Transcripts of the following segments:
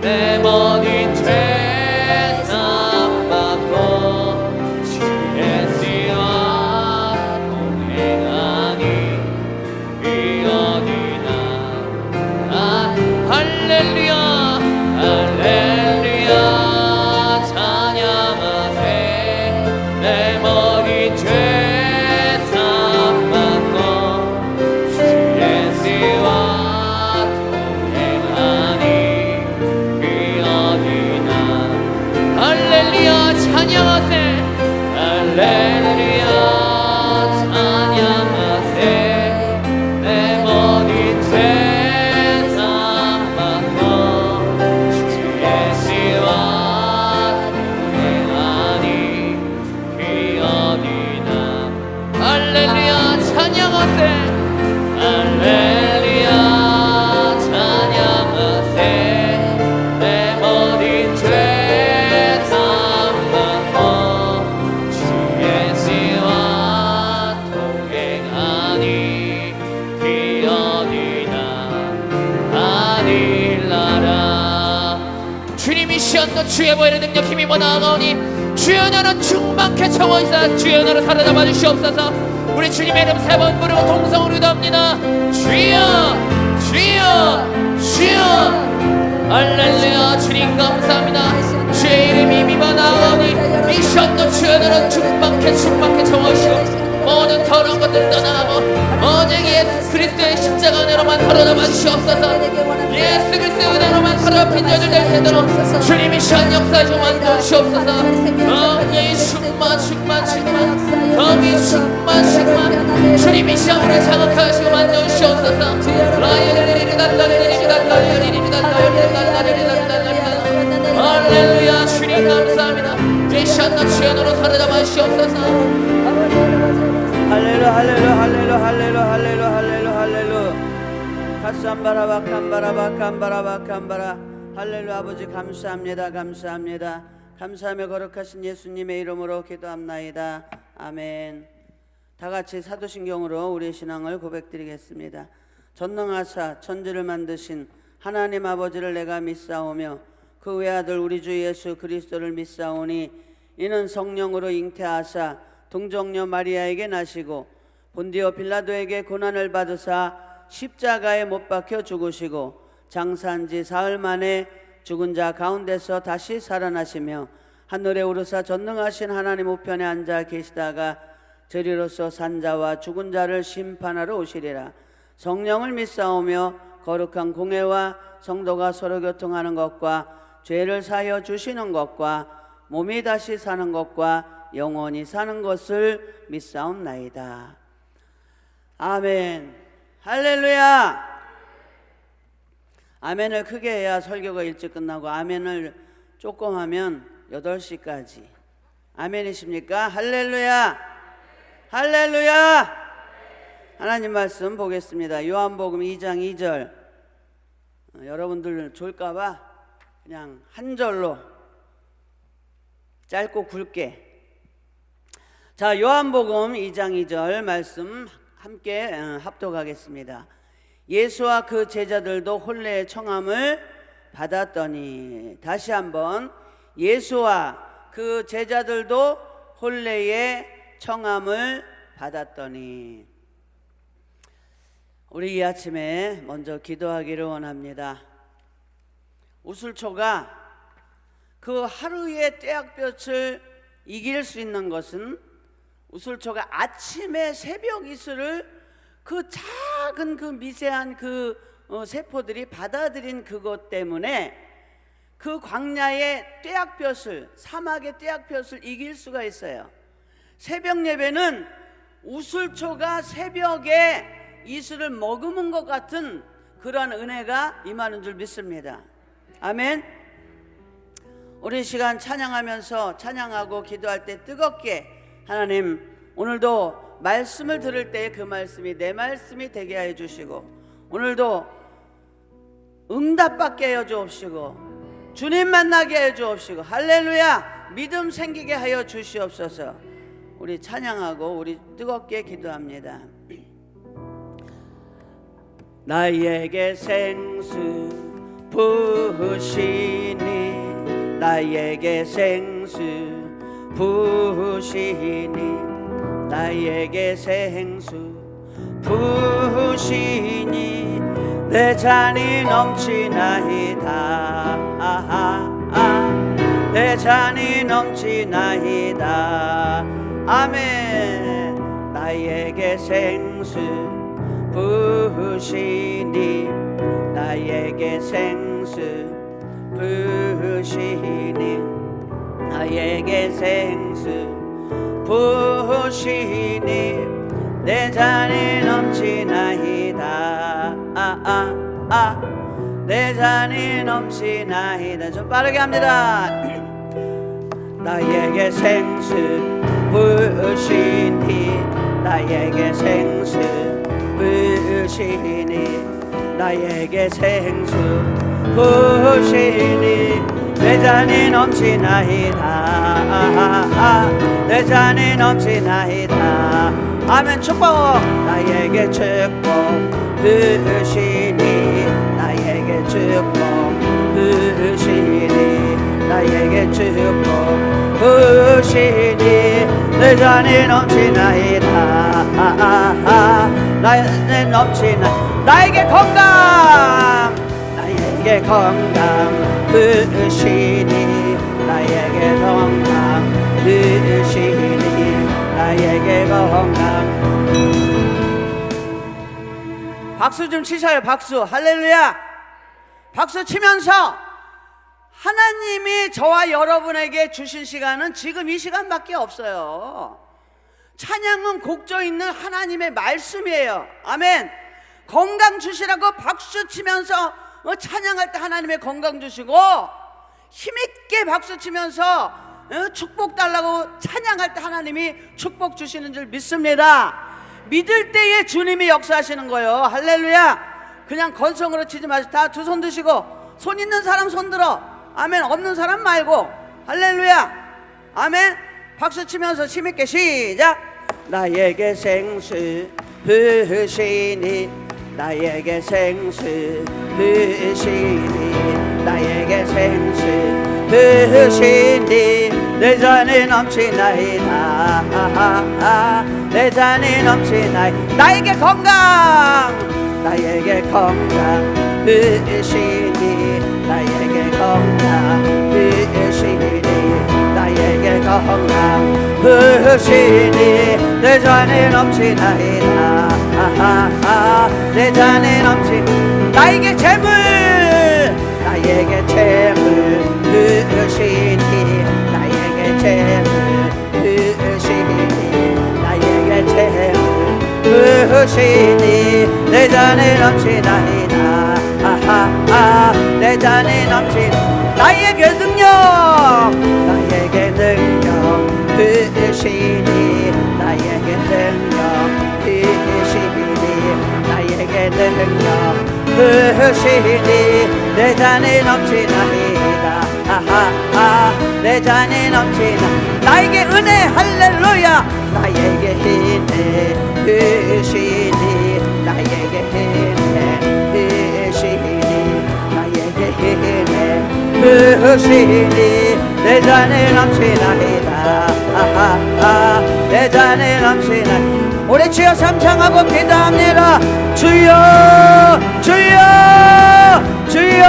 내 모든 죄 사함받고 주의 씨와 동행하니 이 어디나 할렐루야 할렐루야 찬양하세 내 모든 죄 사함받고 주의 씨와 동행하니 이 어디나 할렐루야 찬양하세 할렐루야 찬양하세 내 모든 죄 사함받고 주의 씨와 동행하니 이 어디나 할렐루야 찬양하세 할렐루야 찬양하세 내 모든 죄 사함받고 주의 씨와 동행하니 이 어디나 아닐라라. 주님이 시험도 주의 보혈의 능력 힘입어 나아가오니 주여 나는 충만케 채워이사 주여 나를 사로잡아 주시옵소서. 우리 주님의 이름 세 번 부르고 동성으로 기도합니다. 주여 주여 주여 할렐루야. 주님 감사합니다. 주의 이름이 힘입어 나아가오니 이 시험도 주여 나는 충만케 채워주시고 모든 더러운 것들 떠나가고 오직 예수 그리스도의 십자가 은혜로만 사로잡아 주시옵소서. 예수 그리스도의 은혜로만 사로잡힌 자들 될 수 있도록 주님이 시한 역사에 만들어 주시옵소서. 성이 충만 주님이 시험으로 자극하시고 만들어 주시옵소서. 할렐루야. 주님 감사합니다. 이 시한도 주연으로 사로잡아 주시옵소서. 할렐루 할렐루 할렐루 할렐루 할렐루 할렐루 할렐루 카쌈바라바 캄바라바 캄바라바 캄바라. 할렐루. 아버지 감사합니다. 감사합니다. 감사하며 거룩하신 예수님의 이름으로 기도합나이다. 아멘. 다같이 사도신경으로 우리의 신앙을 고백드리겠습니다. 전능하사 천지를 만드신 하나님 아버지를 내가 믿사오며 그 외아들 우리 주 예수 그리스도를 믿사오니 이는 성령으로 잉태하사 동정녀 마리아에게 나시고 본디오 빌라도에게 고난을 받으사 십자가에 못 박혀 죽으시고 장사한 지 사흘 만에 죽은 자 가운데서 다시 살아나시며 하늘에 오르사 전능하신 하나님 우편에 앉아 계시다가 저리로서 산자와 죽은 자를 심판하러 오시리라. 성령을 믿사오며 거룩한 공회와 성도가 서로 교통하는 것과 죄를 사하여 주시는 것과 몸이 다시 사는 것과 영원히 사는 것을 믿사옵나이다. 아멘. 할렐루야. 아멘을 크게 해야 설교가 일찍 끝나고 아멘을 조금 하면 8시까지. 아멘이십니까? 할렐루야. 할렐루야. 하나님 말씀 보겠습니다. 요한복음 2장 2절. 여러분들 졸까봐 그냥 한 절로 짧고 굵게. 자, 요한복음 2장 2절 말씀 함께 합독하겠습니다. 예수와 그 제자들도 혼례의 청함을 받았더니. 다시 한번. 예수와 그 제자들도 혼례의 청함을 받았더니. 우리 이 아침에 먼저 기도하기를 원합니다. 우슬초가 그 하루의 떼약볕을 이길 수 있는 것은 우슬초가 아침에 새벽 이슬을 그 작은 그 미세한 그 세포들이 받아들인 그것 때문에 그 광야의 떼약볕을, 사막의 떼약볕을 이길 수가 있어요. 새벽 예배는 우슬초가 새벽에 이슬을 머금은 것 같은 그러한 은혜가 임하는 줄 믿습니다. 아멘. 우리 시간 찬양하면서 찬양하고 기도할 때 뜨겁게 하나님 오늘도 말씀을 들을 때 그 말씀이 내 말씀이 되게 하여 주시고 오늘도 응답받게 하여 주옵시고 주님 만나게 하여 주옵시고 할렐루야 믿음 생기게 하여 주시옵소서. 우리 찬양하고 우리 뜨겁게 기도합니다. 나에게 생수 부으시 나에게 생수 부으시니 나에게 생수 부으시니 내 잔이 넘치나이다 내 잔이 넘치나이다 아멘 나에게 생수 부으시니 나에게 생수 부으시니 나에게 생수 부으시니 내 잔이 넘치나이다 내 잔이 넘치나이다 좀 빠르게 합니다 나에게 생수 부으시니 나에게 생수 부으시니 나에게 생수 부으시니 내 잔이 넘치나이다 내 잔이 넘치나이다 아멘 축복 나에게 축복 부으시니 나에게 축복 부으시니 나에게 축복 부으시니 내 잔이 넘치나이다 나에게 넘치나 나에게 건강 나에게 건강 부으시니 나에게 건강 부으시니 나에게 건강 박수 좀 치셔요 박수 할렐루야 박수 치면서 하나님이 저와 여러분에게 주신 시간은 지금 이 시간밖에 없어요 찬양은 곡조 있는 하나님의 말씀이에요 아멘 건강 주시라고 박수 치면서 찬양할 때 하나님의 건강 주시고 힘있게 박수 치면서 축복 달라고 찬양할 때 하나님이 축복 주시는 줄 믿습니다 믿을 때에 주님이 역사하시는 거예요 할렐루야 그냥 건성으로 치지 마시고 다 두 손 드시고 손 있는 사람 손 들어 아멘 없는 사람 말고 할렐루야 아멘 박수 치면서 힘있게 시작 나에게 생수 부으시니 나에게 생수 부으시니 나에게 생수 부으시니 내 잔이 넘치나이다 내 잔이 넘치나이다 나에게 건강 나에게 건강 부으시니 나에게 건강 부으시니 나에게 건강 부으시니 내 잔이 넘치나이다 내 잔이 넘치 나에게 재물 나에게 재물 부으시니 나에게 재물 부으시니 나에게 재물 부으시니 내 잔이 넘치나이다 내 잔이 넘치니 나에게 능력 나에게 능력 부으시니 나에게 능력 부으시니 나에게 능력 부으시니 내 잔이 넘치나이다 내 잔이 넘치나 나에게 은혜 할렐루야 나에게 은혜 부으시니 나에게 은혜 부으시니 나에게 은혜 부으시니 내 잔이 넘치나이다 내 잔이 넘치나 우리 주여 삼창하고 기도합니다 주여 주여 주여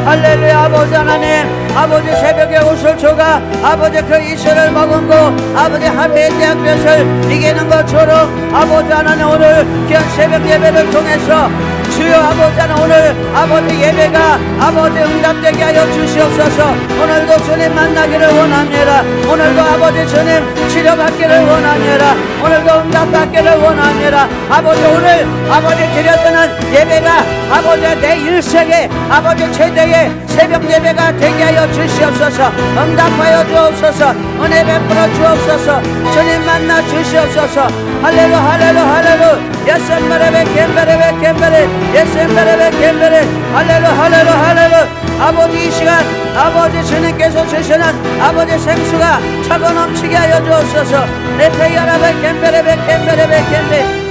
할렐루야 아버지 하나님 아버지 새벽에 옷을 조가 아버지 그 이슬을 머금고 아버지 하루의 땡볕을 이기는 것처럼 아버지 하나님 오늘 귀한 새벽 예배를 통해서 주여 아버지 하나님 오늘 아버지 예배가 아버지 응답되게 하여 주시옵소서 오늘도 주님 만나기를 원합니다 오늘도 아버지 주님 치료받기를 원합니다 오늘도 응답받기를 원합니다 아버지 오늘 아버지 드렸던 예배가 아버지 내 일생에 아버지 최대의 새벽 예배가 되게 하여 주시옵소서 응답하여 주옵소서 은혜 베풀어 주옵소서 주님 만나 주시옵소서 할렐루 할렐루 할렐루 예선베레베 겜베레베 겜베레 예선베레베 겜베레 할렐루 할렐루 할렐루 아버지 이 시간 아버지 주님께서 주시는 아버지 생수가 차고 넘치게 하여 주옵소서 네페야라베 겜베레베 겜베레베 겜베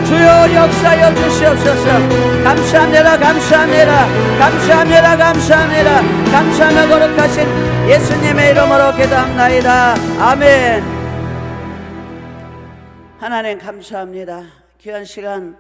주여 역사여 주시옵소서. 감사합니다. 감사합니다. 감사합니다. 감사합니다. 감사하며 거룩하신 예수님의 이름으로 기도합나이다. 아멘. 하나님 감사합니다. 귀한 시간,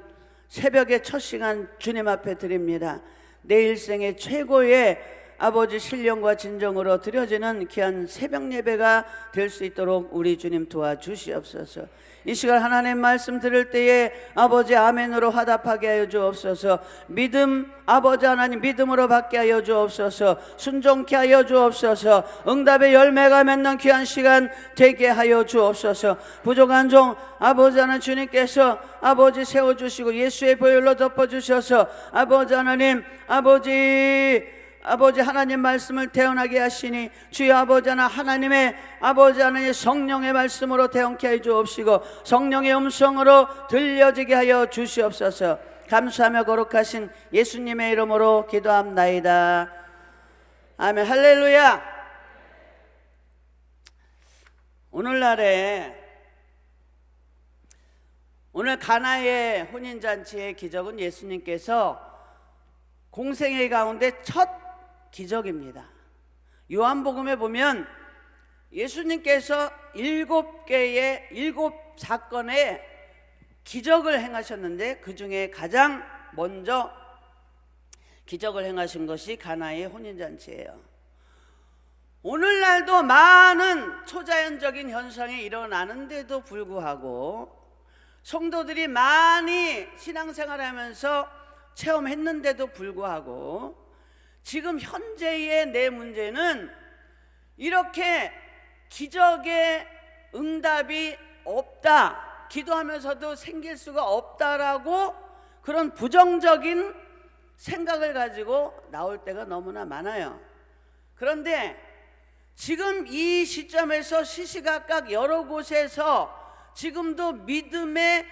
새벽의 첫 시간 주님 앞에 드립니다. 내 일생의 최고의 아버지 신령과 진정으로 드려지는 귀한 새벽 예배가 될 수 있도록 우리 주님 도와주시옵소서. 이 시간 하나님 말씀 들을 때에 아버지 아멘으로 화답하게 하여 주옵소서. 믿음 아버지 하나님 믿음으로 받게 하여 주옵소서. 순종케 하여 주옵소서. 응답의 열매가 맺는 귀한 시간 되게 하여 주옵소서. 부족한 종 아버지 하나님 주님께서 아버지 세워주시고 예수의 보혈로 덮어주셔서 아버지 하나님 아버지 하나님 말씀을 태어나게 하시니 주여 아버지 하나님의 아버지 하나님의 성령의 말씀으로 태어나게 해 주옵시고 성령의 음성으로 들려지게 하여 주시옵소서. 감사하며 거룩하신 예수님의 이름으로 기도합나이다. 아멘. 할렐루야. 오늘 가나의 혼인잔치의 기적은 예수님께서 공생애 가운데 첫 기적입니다. 요한복음에 보면 예수님께서 7 사건의 기적을 행하셨는데 그 중에 가장 먼저 기적을 행하신 것이 가나의 혼인잔치예요. 오늘날도 많은 초자연적인 현상이 일어나는데도 불구하고 성도들이 많이 신앙생활하면서 체험했는데도 불구하고 지금 현재의 내 문제는 이렇게 기적의 응답이 없다, 기도하면서도 생길 수가 없다라고 그런 부정적인 생각을 가지고 나올 때가 너무나 많아요. 그런데 지금 이 시점에서 시시각각 여러 곳에서 지금도 믿음의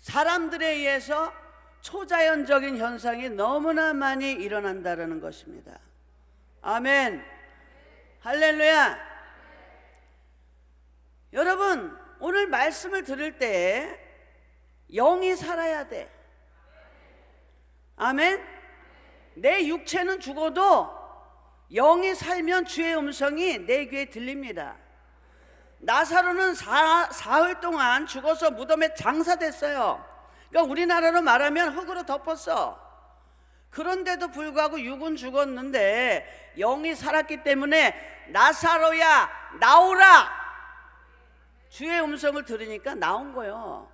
사람들에 의해서 초자연적인 현상이 너무나 많이 일어난다는 것입니다. 아멘. 할렐루야. 여러분 오늘 말씀을 들을 때 영이 살아야 돼. 아멘. 내 육체는 죽어도 영이 살면 주의 음성이 내 귀에 들립니다. 나사로는 사흘 동안 죽어서 무덤에 장사됐어요. 그러니까 우리나라로 말하면 흙으로 덮었어. 그런데도 불구하고 육은 죽었는데 영이 살았기 때문에 나사로야 나오라, 주의 음성을 들으니까 나온 거예요.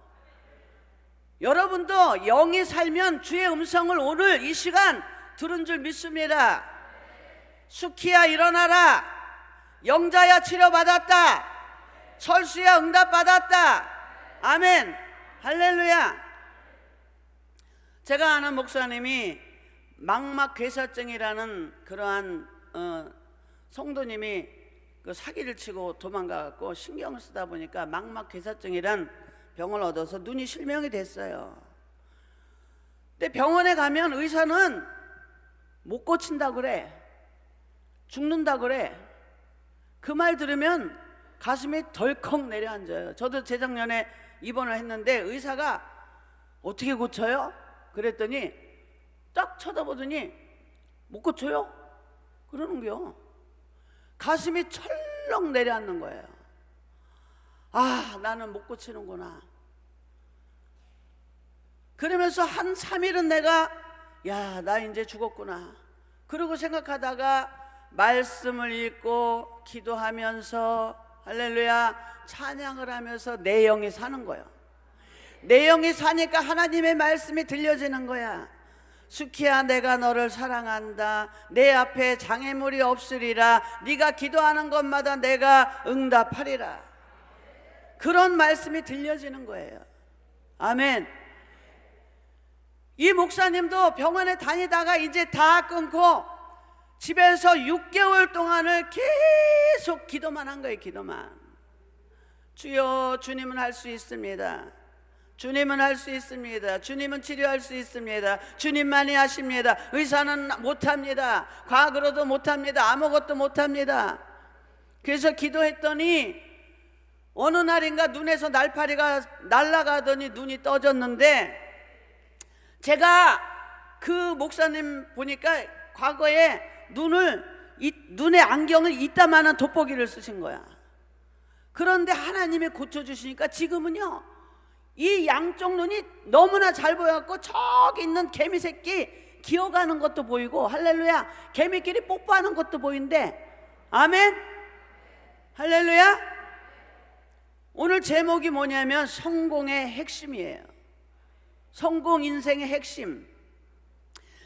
여러분도 영이 살면 주의 음성을 오늘 이 시간 들은 줄 믿습니다. 수키야 일어나라, 영자야 치료받았다, 철수야 응답받았다. 아멘. 할렐루야. 제가 아는 목사님이 망막괴사증이라는 그러한 성도님이 그 사기를 치고 도망가갖고 신경을 쓰다 보니까 망막괴사증이란 병을 얻어서 눈이 실명이 됐어요. 근데 병원에 가면 의사는 못 고친다 그래, 죽는다 그래. 그 말 들으면 가슴이 덜컥 내려앉아요. 저도 재작년에 입원을 했는데 의사가 어떻게 고쳐요? 그랬더니 딱 쳐다보더니 못 고쳐요? 그러는겨. 가슴이 철렁 내려앉는 거예요. 아, 나는 못 고치는구나. 그러면서 한 3일은 내가 야, 나 이제 죽었구나 그러고 생각하다가 말씀을 읽고 기도하면서 할렐루야 찬양을 하면서 내 영이 사는 거예요. 내 영이 사니까 하나님의 말씀이 들려지는 거야. 수키야 내가 너를 사랑한다, 내 앞에 장애물이 없으리라, 네가 기도하는 것마다 내가 응답하리라. 그런 말씀이 들려지는 거예요. 아멘. 이 목사님도 병원에 다니다가 이제 다 끊고 집에서 6개월 동안을 계속 기도만 한 거예요. 기도만. 주여, 주님은 할 수 있습니다. 주님은 할 수 있습니다. 주님은 치료할 수 있습니다. 주님만이 하십니다. 의사는 못합니다. 과학으로도 못합니다. 아무것도 못합니다. 그래서 기도했더니 어느 날인가 눈에서 날파리가 날아가더니 눈이 떠졌는데, 제가 그 목사님 보니까 과거에 눈에 안경을 이따만한 돋보기를 쓰신 거야. 그런데 하나님이 고쳐주시니까 지금은요, 이 양쪽 눈이 너무나 잘 보여갖고 저기 있는 개미 새끼 기어가는 것도 보이고, 할렐루야, 개미끼리 뽀뽀하는 것도 보이는데, 아멘, 할렐루야. 오늘 제목이 뭐냐면 성공의 핵심이에요. 성공 인생의 핵심.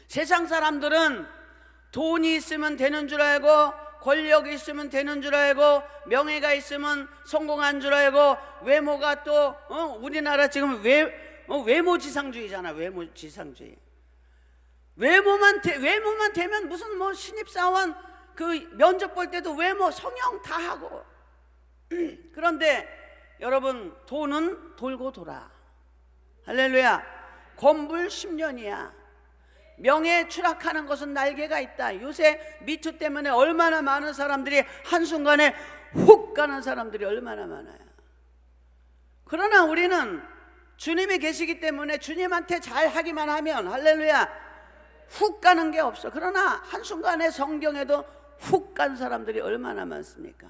세상 사람들은 돈이 있으면 되는 줄 알고, 권력이 있으면 되는 줄 알고, 명예가 있으면 성공한 줄 알고, 외모가 또 우리나라 지금 외모지상주의잖아. 외모지상주의. 외모만 되면 무슨 뭐 신입사원 그 면접 볼 때도 외모 성형 다 하고. 그런데 여러분, 돈은 돌고 돌아. 할렐루야. 건불 10년이야. 명예에 추락하는 것은 날개가 있다. 요새 미투 때문에 얼마나 많은 사람들이 한순간에 훅 가는 사람들이 얼마나 많아요. 그러나 우리는 주님이 계시기 때문에 주님한테 잘 하기만 하면, 할렐루야, 훅 가는 게 없어. 그러나 한순간에 성경에도 훅 간 사람들이 얼마나 많습니까?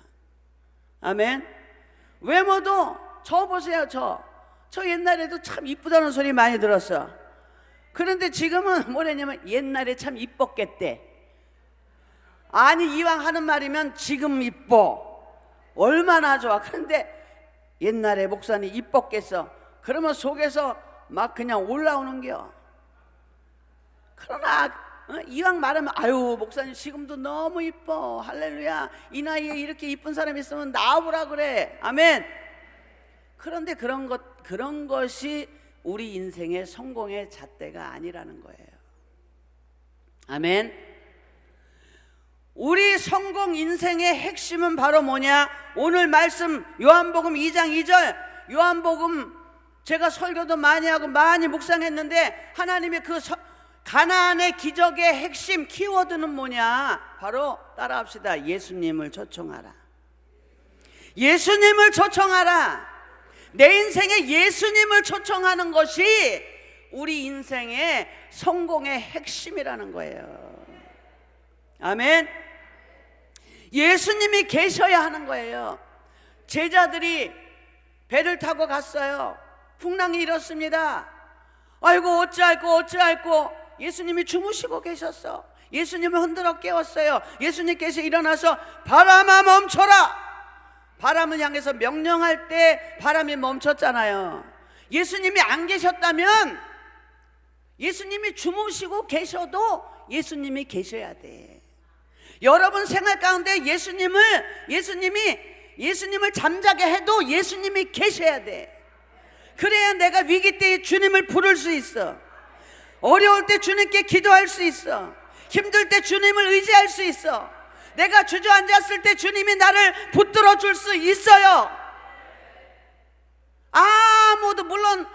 아멘. 외모도 저 보세요. 저 옛날에도 참 이쁘다는 소리 많이 들었어. 그런데 지금은 뭐냐면 옛날에 참 이뻤겠대. 아니, 이왕 하는 말이면 지금 이뻐. 얼마나 좋아. 그런데 옛날에 목사님 이뻤겠어. 그러면 속에서 막 그냥 올라오는겨. 그러나 이왕 말하면, 아유, 목사님 지금도 너무 이뻐. 할렐루야. 이 나이에 이렇게 이쁜 사람 있으면 나오라 그래. 아멘. 그런데 그런 것이 우리 인생의 성공의 잣대가 아니라는 거예요. 아멘. 우리 성공 인생의 핵심은 바로 뭐냐? 오늘 말씀 요한복음 2장 2절, 요한복음 제가 설교도 많이 하고 많이 묵상했는데, 하나님의 그 가나안의 기적의 핵심 키워드는 뭐냐? 바로 따라합시다. 예수님을 초청하라. 예수님을 초청하라. 내 인생에 예수님을 초청하는 것이 우리 인생의 성공의 핵심이라는 거예요. 아멘. 예수님이 계셔야 하는 거예요. 제자들이 배를 타고 갔어요. 풍랑이 일었습니다. 아이고, 어찌할꼬. 예수님이 주무시고 계셨어. 예수님을 흔들어 깨웠어요. 예수님께서 일어나서 바람아 멈춰라. 바람을 향해서 명령할 때 바람이 멈췄잖아요. 예수님이 안 계셨다면, 예수님이 주무시고 계셔도 예수님이 계셔야 돼. 여러분 생활 가운데 예수님을 잠자게 해도 예수님이 계셔야 돼. 그래야 내가 위기 때에 주님을 부를 수 있어. 어려울 때 주님께 기도할 수 있어. 힘들 때 주님을 의지할 수 있어. 내가 주저앉았을 때 주님이 나를 붙들어 줄 수 있어요. 아무도 물론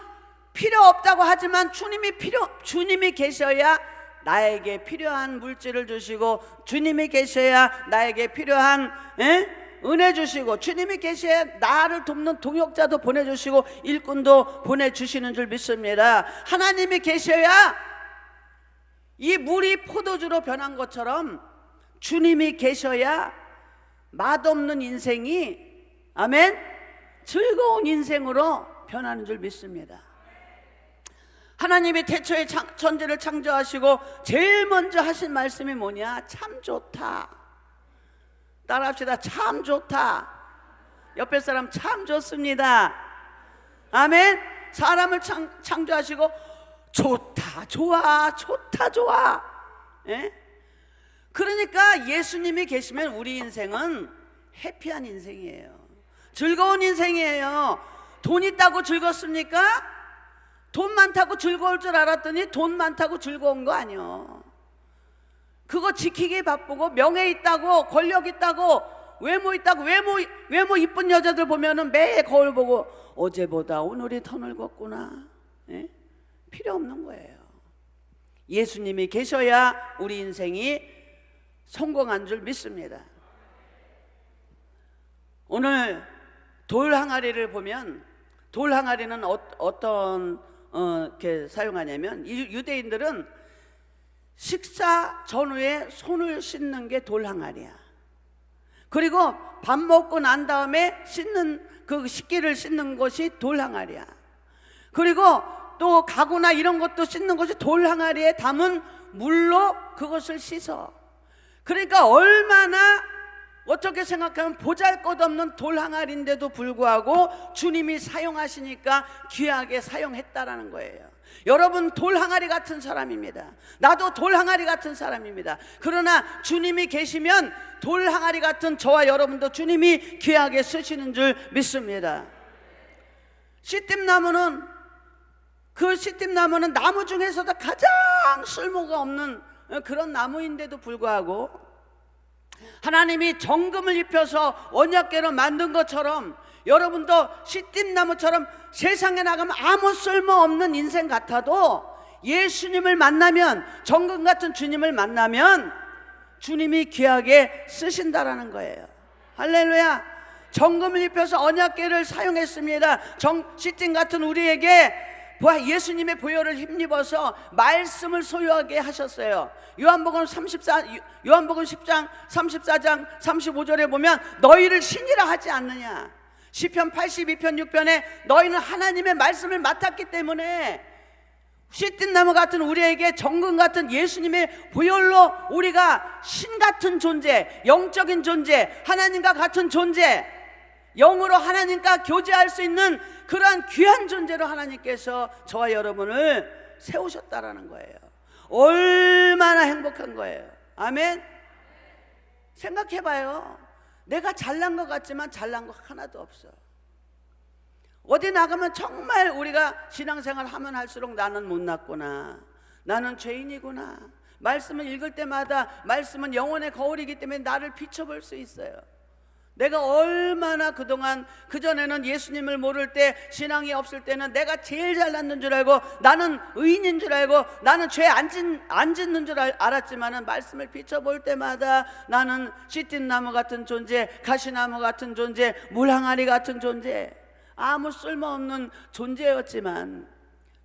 필요 없다고 하지만 주님이 계셔야 나에게 필요한 물질을 주시고, 주님이 계셔야 나에게 필요한 은혜 주시고, 주님이 계셔야 나를 돕는 동역자도 보내주시고 일꾼도 보내주시는 줄 믿습니다. 하나님이 계셔야 이 물이 포도주로 변한 것처럼 주님이 계셔야 맛없는 인생이, 아멘, 즐거운 인생으로 변하는 줄 믿습니다. 하나님이 태초에 천지를 창조하시고 제일 먼저 하신 말씀이 뭐냐? 참 좋다. 따라합시다. 참 좋다. 옆에 사람 참 좋습니다. 아멘. 사람을 창조하시고 좋다, 좋아. 예? 그러니까 예수님이 계시면 우리 인생은 해피한 인생이에요. 즐거운 인생이에요. 돈 있다고 즐겁습니까? 돈 많다고 즐거울 줄 알았더니 돈 많다고 즐거운 거 아니요. 그거 지키기 바쁘고, 명예 있다고, 권력 있다고, 외모 있다고, 외모 이쁜 여자들 보면은 매일 거울 보고 어제보다 오늘이 더 늙었구나. 예? 필요 없는 거예요. 예수님이 계셔야 우리 인생이 성공한 줄 믿습니다. 오늘 돌 항아리를 보면 돌 항아리는 어떤 이렇게 사용하냐면 유대인들은 식사 전후에 손을 씻는 게 돌 항아리야. 그리고 밥 먹고 난 다음에 씻는 그 식기를 씻는 것이 돌 항아리야. 그리고 또 가구나 이런 것도 씻는 것이 돌 항아리에 담은 물로 그것을 씻어. 그러니까 얼마나 어떻게 생각하면 보잘것없는 돌 항아리인데도 불구하고 주님이 사용하시니까 귀하게 사용했다라는 거예요. 여러분 돌 항아리 같은 사람입니다. 나도 돌 항아리 같은 사람입니다. 그러나 주님이 계시면 돌 항아리 같은 저와 여러분도 주님이 귀하게 쓰시는 줄 믿습니다. 시띠나무는 나무 중에서도 가장 쓸모가 없는 그런 나무인데도 불구하고 하나님이 정금을 입혀서 언약궤로 만든 것처럼 여러분도 시띠나무처럼 세상에 나가면 아무 쓸모없는 인생 같아도 예수님을 만나면, 정금 같은 주님을 만나면 주님이 귀하게 쓰신다라는 거예요. 할렐루야. 정금을 입혀서 언약궤를 사용했습니다. 시띠 같은 우리에게 예수님의 보혈을 힘입어서 말씀을 소유하게 하셨어요. 요한복음 10장 34장 35절에 보면 너희를 신이라 하지 않느냐. 시편 82편 6편에 너희는 하나님의 말씀을 맡았기 때문에 시띠나무 같은 우리에게 정금 같은 예수님의 보혈로 우리가 신 같은 존재, 영적인 존재, 하나님과 같은 존재, 영으로 하나님과 교제할 수 있는 그러한 귀한 존재로 하나님께서 저와 여러분을 세우셨다라는 거예요. 얼마나 행복한 거예요. 아멘. 생각해봐요. 내가 잘난 것 같지만 잘난 거 하나도 없어. 어디 나가면 정말 우리가 신앙생활 하면 할수록 나는 못났구나, 나는 죄인이구나, 말씀을 읽을 때마다 말씀은 영혼의 거울이기 때문에 나를 비춰볼 수 있어요. 내가 얼마나 그동안, 그전에는 예수님을 모를 때, 신앙이 없을 때는 내가 제일 잘났는 줄 알고, 나는 의인인 줄 알고, 나는 죄 안 짓는 줄 알았지만은 말씀을 비춰볼 때마다 나는 시띠나무 같은 존재, 가시나무 같은 존재, 물항아리 같은 존재, 아무 쓸모없는 존재였지만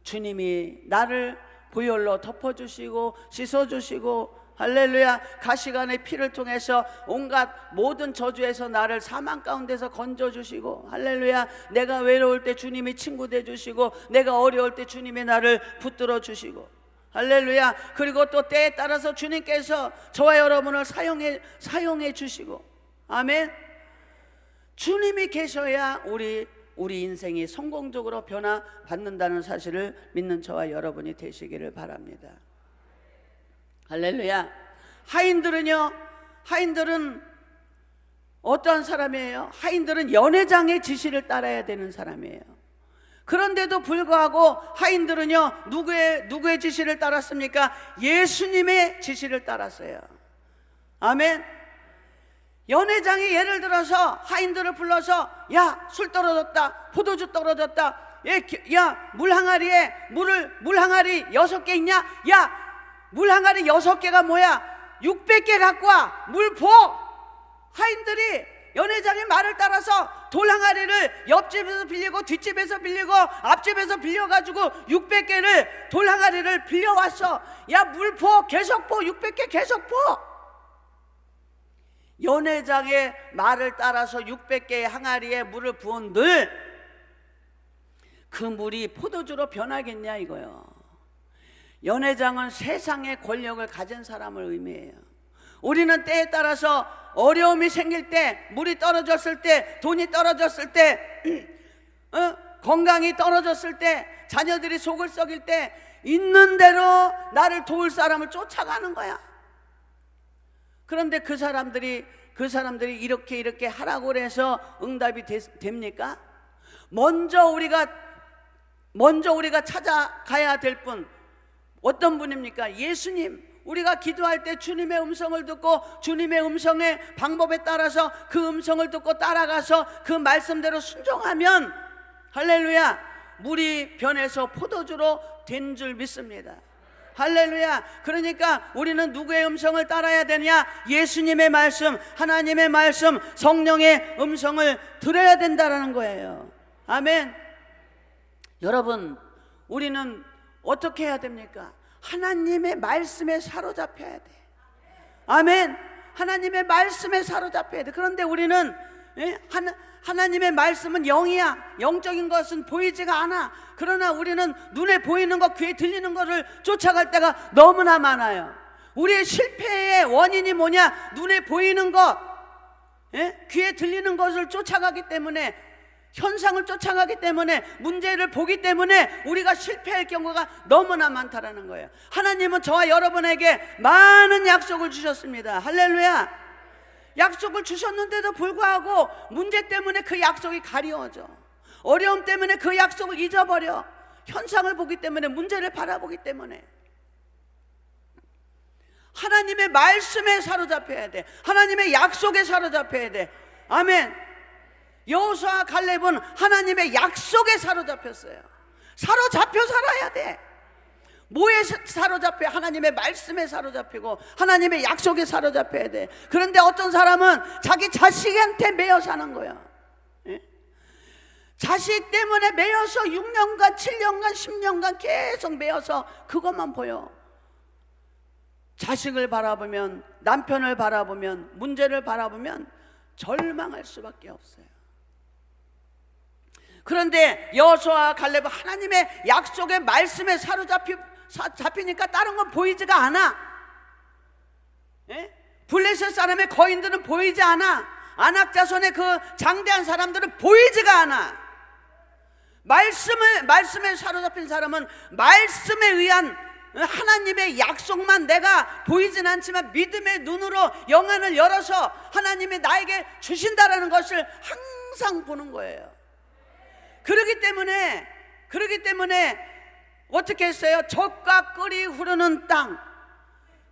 주님이 나를 보혈로 덮어주시고 씻어주시고, 할렐루야, 가시관의 피를 통해서 온갖 모든 저주에서 나를 사망 가운데서 건져주시고, 할렐루야, 내가 외로울 때 주님이 친구 돼주시고, 내가 어려울 때 주님이 나를 붙들어 주시고, 할렐루야. 그리고 또 때에 따라서 주님께서 저와 여러분을 사용해 주시고, 아멘. 주님이 계셔야 우리 인생이 성공적으로 변화받는다는 사실을 믿는 저와 여러분이 되시기를 바랍니다. 할렐루야. 하인들은 어떠한 사람이에요? 하인들은 연회장의 지시를 따라야 되는 사람이에요. 그런데도 불구하고 하인들은요, 누구의 지시를 따랐습니까? 예수님의 지시를 따랐어요. 아멘. 연회장이 예를 들어서 하인들을 불러서, 야, 술 떨어졌다, 포도주 떨어졌다, 야, 물항아리에 물항아리 6개 있냐? 야, 물항아리 6개가 뭐야? 600개 갖고 와, 물 부어. 하인들이 연회장의 말을 따라서 돌항아리를 옆집에서 빌리고 뒷집에서 빌리고 앞집에서 빌려가지고 600개를 돌항아리를 빌려왔어. 야, 물 부어, 계속 부어, 600개 계속 부어. 연회장의 말을 따라서 600개의 항아리에 물을 부은들 그 물이 포도주로 변하겠냐 이거요. 연회장은 세상의 권력을 가진 사람을 의미해요. 우리는 때에 따라서 어려움이 생길 때, 물이 떨어졌을 때, 돈이 떨어졌을 때, 건강이 떨어졌을 때, 자녀들이 속을 썩일 때 있는 대로 나를 도울 사람을 쫓아가는 거야. 그런데 그 사람들이 이렇게 하라고 해서 응답이 됩니까? 먼저 우리가 찾아가야 될 분, 어떤 분입니까? 예수님. 우리가 기도할 때 주님의 음성을 듣고 주님의 음성의 방법에 따라서 그 음성을 듣고 따라가서 그 말씀대로 순종하면, 할렐루야, 물이 변해서 포도주로 된 줄 믿습니다. 할렐루야. 그러니까 우리는 누구의 음성을 따라야 되냐? 예수님의 말씀, 하나님의 말씀, 성령의 음성을 들어야 된다라는 거예요. 아멘. 여러분, 우리는 어떻게 해야 됩니까? 하나님의 말씀에 사로잡혀야 돼. 아멘. 하나님의 말씀에 사로잡혀야 돼. 그런데 우리는 하나님의 말씀은 영이야. 영적인 것은 보이지가 않아. 그러나 우리는 눈에 보이는 것, 귀에 들리는 것을 쫓아갈 때가 너무나 많아요. 우리의 실패의 원인이 뭐냐? 눈에 보이는 것, 귀에 들리는 것을 쫓아가기 때문에, 현상을 쫓아가기 때문에, 문제를 보기 때문에 우리가 실패할 경우가 너무나 많다라는 거예요. 하나님은 저와 여러분에게 많은 약속을 주셨습니다. 할렐루야. 약속을 주셨는데도 불구하고 문제 때문에 그 약속이 가려워져. 어려움 때문에 그 약속을 잊어버려. 현상을 보기 때문에, 문제를 바라보기 때문에. 하나님의 말씀에 사로잡혀야 돼. 하나님의 약속에 사로잡혀야 돼. 아멘. 여호수아와 갈렙은 하나님의 약속에 사로잡혔어요. 사로잡혀 살아야 돼. 뭐에 사로잡혀? 하나님의 말씀에 사로잡히고 하나님의 약속에 사로잡혀야 돼. 그런데 어떤 사람은 자기 자식한테 매여 사는 거야. 자식 때문에 매여서 6년간, 7년간, 10년간 계속 매여서 그것만 보여. 자식을 바라보면, 남편을 바라보면, 문제를 바라보면 절망할 수밖에 없어요. 그런데 여호수아와 갈렙은 하나님의 약속의 말씀에 사로잡히니까 다른 건 보이지가 않아. 블레셋 사람의 거인들은 보이지 않아. 아낙 자손의 그 장대한 사람들은 보이지가 않아. 말씀에 사로잡힌 사람은 말씀에 의한 하나님의 약속만 내가 보이진 않지만 믿음의 눈으로 영안을 열어서 하나님이 나에게 주신다라는 것을 항상 보는 거예요. 그러기 때문에 어떻게 했어요? 젖과 꿀이 흐르는 땅,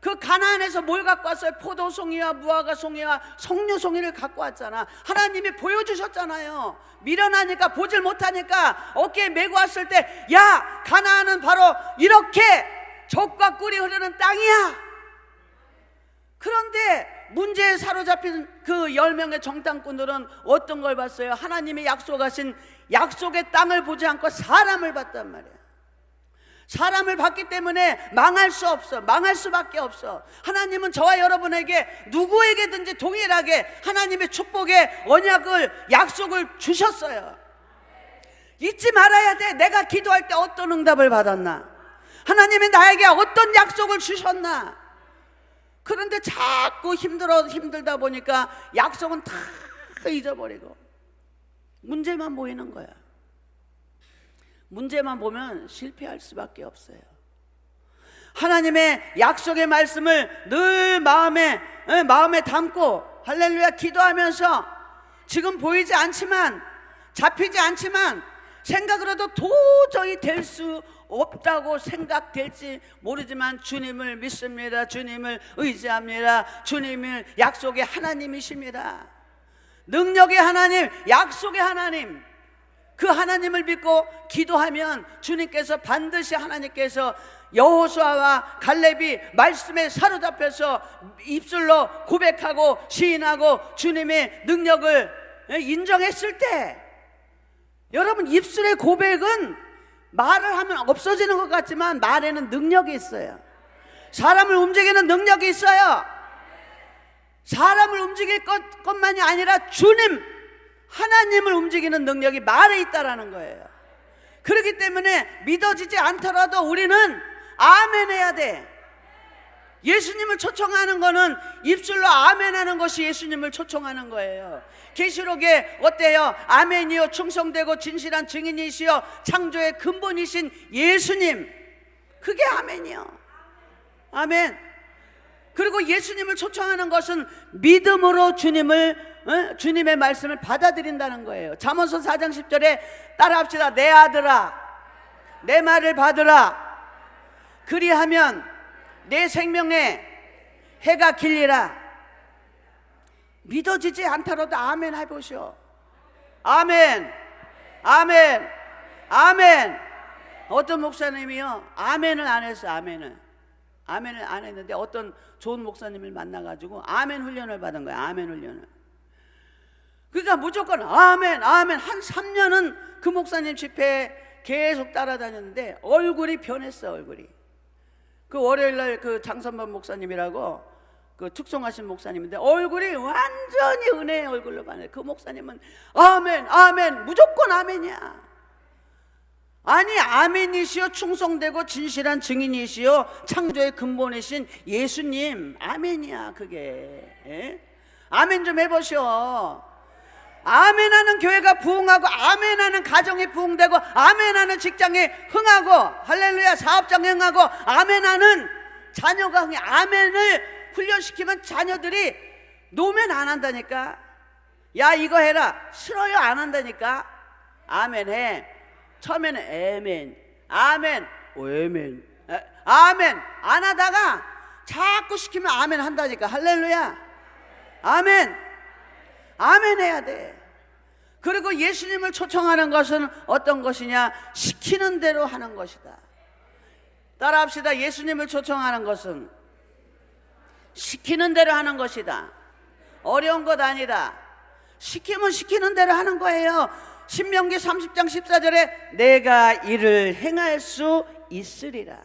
그 가나안에서 뭘 갖고 왔어요? 포도송이와 무화과송이와 석류송이를 갖고 왔잖아. 하나님이 보여주셨잖아요. 미련하니까, 보질 못하니까 어깨에 메고 왔을 때, 야, 가나안은 바로 이렇게 젖과 꿀이 흐르는 땅이야. 그런데 문제에 사로잡힌 그 10명의 정탐꾼들은 어떤 걸 봤어요? 하나님이 약속하신 약속의 땅을 보지 않고 사람을 봤단 말이야. 사람을 봤기 때문에 망할 수 없어. 망할 수밖에 없어. 하나님은 저와 여러분에게 누구에게든지 동일하게 하나님의 축복의 언약을, 약속을 주셨어요. 잊지 말아야 돼. 내가 기도할 때 어떤 응답을 받았나? 하나님이 나에게 어떤 약속을 주셨나? 그런데 자꾸 힘들다 보니까 약속은 다 잊어버리고 문제만 보이는 거야. 문제만 보면 실패할 수밖에 없어요. 하나님의 약속의 말씀을 늘 마음에 담고, 할렐루야, 기도하면서 지금 보이지 않지만, 잡히지 않지만, 생각으로도 도저히 될 수 없다고 생각될지 모르지만 주님을 믿습니다. 주님을 의지합니다. 주님을 약속의 하나님이십니다. 능력의 하나님, 약속의 하나님, 그 하나님을 믿고 기도하면 주님께서 반드시, 하나님께서 여호수아와 갈렙이 말씀에 사로잡혀서 입술로 고백하고 시인하고 주님의 능력을 인정했을 때, 여러분, 입술의 고백은 말을 하면 없어지는 것 같지만 말에는 능력이 있어요. 사람을 움직이는 능력이 있어요. 사람을 움직일 것만이 아니라 주님, 하나님을 움직이는 능력이 말에 있다라는 거예요. 그렇기 때문에 믿어지지 않더라도 우리는 아멘 해야 돼. 예수님을 초청하는 거는 입술로 아멘 하는 것이 예수님을 초청하는 거예요. 계시록에 어때요? 아멘이요, 충성되고 진실한 증인이시여 창조의 근본이신 예수님, 그게 아멘이요. 아멘. 그리고 예수님을 초청하는 것은 믿음으로 주님의 말씀을 받아들인다는 거예요. 잠언서 4장 10절에 따라합시다. 내 아들아, 내 말을 받으라. 그리하면 내 생명에 해가 길리라. 믿어지지 않더라도 아멘 해보시오. 아멘, 아멘, 아멘. 어떤 목사님이요, 아멘을 안 했어. 아멘을. 아멘을 안 했는데 어떤 좋은 목사님을 만나가지고 아멘 훈련을 받은 거야. 아멘 훈련을. 그러니까 무조건 아멘 아멘. 한 3년은 그 목사님 집회에 계속 따라다녔는데 얼굴이 변했어. 얼굴이. 그 월요일날 그 장선범 목사님이라고 그 특송하신 목사님인데 얼굴이 완전히 은혜의 얼굴로 변해. 그 목사님은 아멘 아멘 무조건 아멘이야. 아니 아멘이시여 충성되고 진실한 증인이시여 창조의 근본이신 예수님 아멘이야 그게. 예? 아멘 좀 해보시오. 아멘하는 교회가 부흥하고 아멘하는 가정이 부흥되고 아멘하는 직장이 흥하고 할렐루야 사업장이 흥하고 아멘하는 자녀가 흥해. 아멘을 훈련시키면 자녀들이 노면 안 한다니까. 야 이거 해라 싫어요 안 한다니까. 아멘 해. 처음에는 에멘 아멘 에멘 아멘 안 하다가 자꾸 시키면 아멘 한다니까. 할렐루야 아멘 아멘 해야 돼. 그리고 예수님을 초청하는 것은 어떤 것이냐? 시키는 대로 하는 것이다. 따라합시다. 예수님을 초청하는 것은 시키는 대로 하는 것이다. 어려운 것 아니다. 시키면 시키는 대로 하는 거예요. 신명기 30장 14절에 내가 이를 행할 수 있으리라.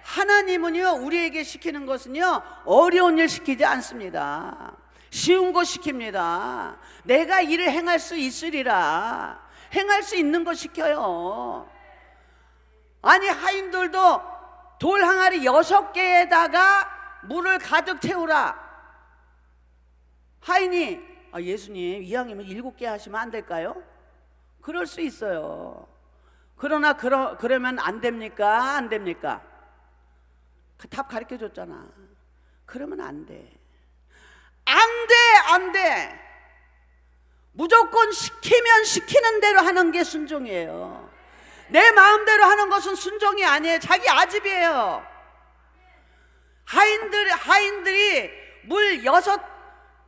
하나님은요 우리에게 시키는 것은요 어려운 일 시키지 않습니다. 쉬운 거 시킵니다. 내가 이를 행할 수 있으리라. 행할 수 있는 거 시켜요. 아니 하인들도 돌 항아리 6개에다가 물을 가득 채우라. 하인이 예수님 이왕이면 7개 하시면 안 될까요? 그럴 수 있어요. 그러나 그러면 안 됩니까? 안 됩니까? 그 답 가르쳐 줬잖아. 그러면 안 돼. 안 돼, 안 돼. 무조건 시키면 시키는 대로 하는 게 순종이에요. 내 마음대로 하는 것은 순종이 아니에요. 자기 아집이에요. 하인들이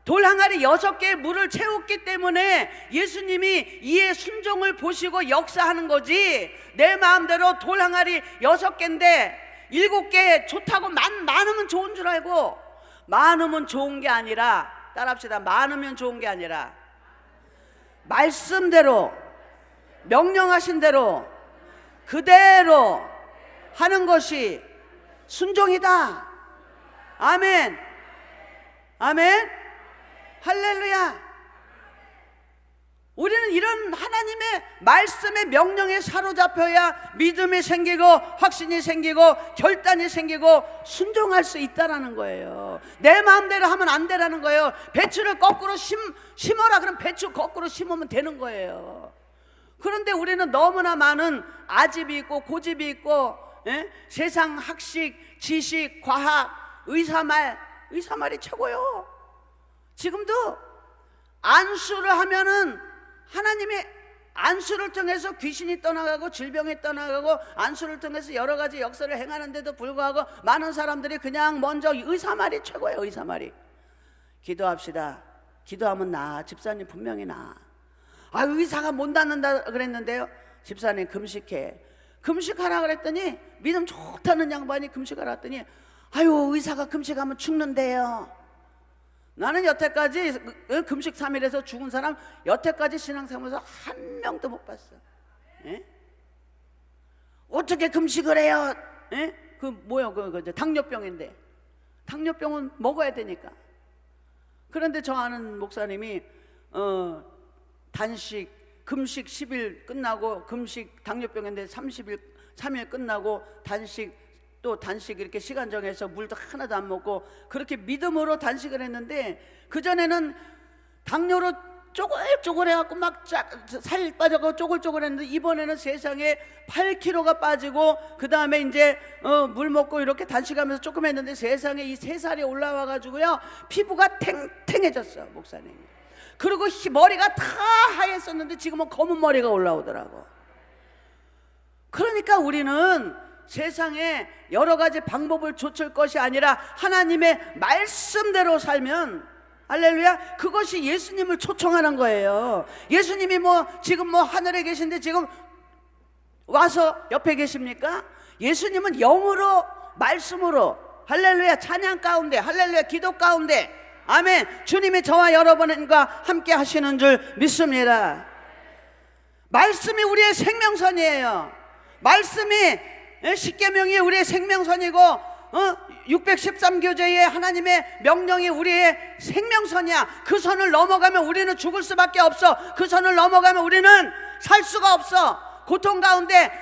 돌 항아리 6개의 물을 채웠기 때문에 예수님이 이에 순종을 보시고 역사하는 거지. 내 마음대로 돌 항아리 6개인데 7개 좋다고 많으면 좋은 줄 알고 많으면 좋은 게 아니라 따라합시다. 많으면 좋은 게 아니라 말씀대로 명령하신 대로 그대로 하는 것이 순종이다. 아멘 아멘 할렐루야. 우리는 이런 하나님의 말씀의 명령에 사로잡혀야 믿음이 생기고 확신이 생기고 결단이 생기고 순종할 수 있다라는 거예요. 내 마음대로 하면 안 되라는 거예요. 배추를 거꾸로 심어라 그럼 배추 거꾸로 심으면 되는 거예요. 그런데 우리는 너무나 많은 아집이 있고 고집이 있고 세상 학식, 지식, 과학, 의사말이 최고요. 지금도 안수를 하면은 하나님의 안수를 통해서 귀신이 떠나가고 질병이 떠나가고 안수를 통해서 여러 가지 역사를 행하는데도 불구하고 많은 사람들이 그냥 먼저 의사말이 최고예요. 의사말이. 기도합시다. 기도하면 나아. 집사님 분명히 나아. 의사가 못 낫는다 그랬는데요. 집사님 금식해. 금식하라 그랬더니 믿음 좋다는 양반이 금식하라 했더니 의사가 금식하면 죽는데요. 나는 여태까지 금식 3일에서 죽은 사람 여태까지 신앙생활에서 한 명도 못 봤어. 어떻게 금식을 해요? 당뇨병인데 당뇨병은 먹어야 되니까. 그런데 저 아는 목사님이 단식 금식 10일 끝나고 금식 당뇨병인데 3일 끝나고 단식 이렇게 시간 정해서 물도 하나도 안 먹고 그렇게 믿음으로 단식을 했는데 그전에는 당뇨로 쪼글쪼글해갖고 막 살 빠져가고 쪼글쪼글했는데 이번에는 세상에 8kg가 빠지고 그 다음에 이제 물 먹고 이렇게 단식하면서 조금 했는데 세상에 이 3살이 올라와가지고요 피부가 탱탱해졌어 목사님. 그리고 머리가 다 하얘었는데 지금은 검은 머리가 올라오더라고. 그러니까 우리는 세상에 여러 가지 방법을 좇을 것이 아니라 하나님의 말씀대로 살면 할렐루야 그것이 예수님을 초청하는 거예요. 예수님이 지금 하늘에 계신데 지금 와서 옆에 계십니까? 예수님은 영으로 말씀으로 할렐루야 찬양 가운데 할렐루야 기도 가운데 아멘 주님이 저와 여러분과 함께 하시는 줄 믿습니다. 말씀이 우리의 생명선이에요. 말씀이 십계명이 우리의 생명선이고 613교제의 하나님의 명령이 우리의 생명선이야. 그 선을 넘어가면 우리는 죽을 수밖에 없어. 그 선을 넘어가면 우리는 살 수가 없어. 고통 가운데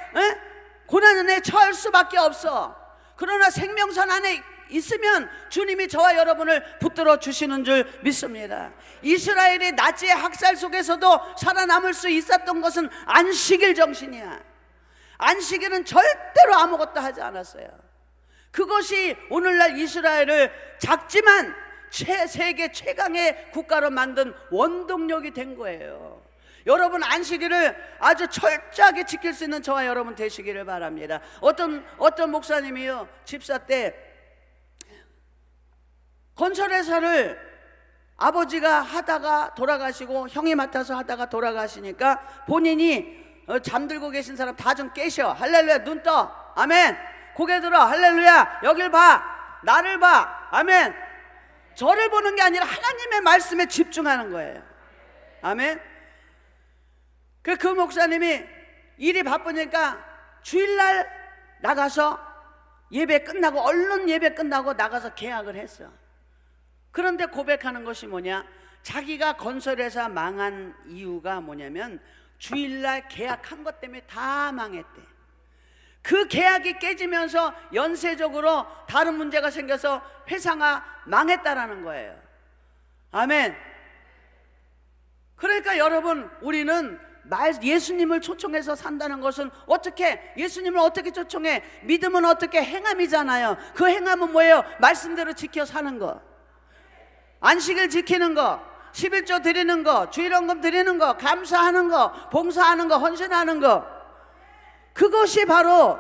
고난에 처할 수밖에 없어. 그러나 생명선 안에 있으면 주님이 저와 여러분을 붙들어 주시는 줄 믿습니다. 이스라엘이 나치의 학살 속에서도 살아남을 수 있었던 것은 안식일 정신이야. 안식일은 절대로 아무것도 하지 않았어요. 그것이 오늘날 이스라엘을 작지만 세계 최강의 국가로 만든 원동력이 된 거예요. 여러분 안식일을 아주 철저하게 지킬 수 있는 저와 여러분 되시기를 바랍니다. 어떤 목사님이요 집사 때 건설회사를 아버지가 하다가 돌아가시고 형이 맡아서 하다가 돌아가시니까 본인이 잠들고 계신 사람 다 좀 깨셔. 할렐루야 눈 떠. 아멘. 고개 들어. 할렐루야 여길 봐. 나를 봐. 아멘. 저를 보는 게 아니라 하나님의 말씀에 집중하는 거예요. 아멘. 그 목사님이 일이 바쁘니까 주일날 나가서 예배 끝나고 얼른 예배 끝나고 나가서 계약을 했어. 그런데 고백하는 것이 뭐냐, 자기가 건설회사 망한 이유가 뭐냐면 주일날 계약한 것 때문에 다 망했대. 그 계약이 깨지면서 연쇄적으로 다른 문제가 생겨서 회사가 망했다라는 거예요. 아멘. 그러니까 여러분 우리는 예수님을 초청해서 산다는 것은 어떻게, 예수님을 어떻게 초청해? 믿음은 어떻게? 행함이잖아요. 그 행함은 뭐예요? 말씀대로 지켜 사는 거, 안식일 지키는 거, 11조 드리는 거, 주일헌금 드리는 거, 감사하는 거, 봉사하는 거, 헌신하는 거, 그것이 바로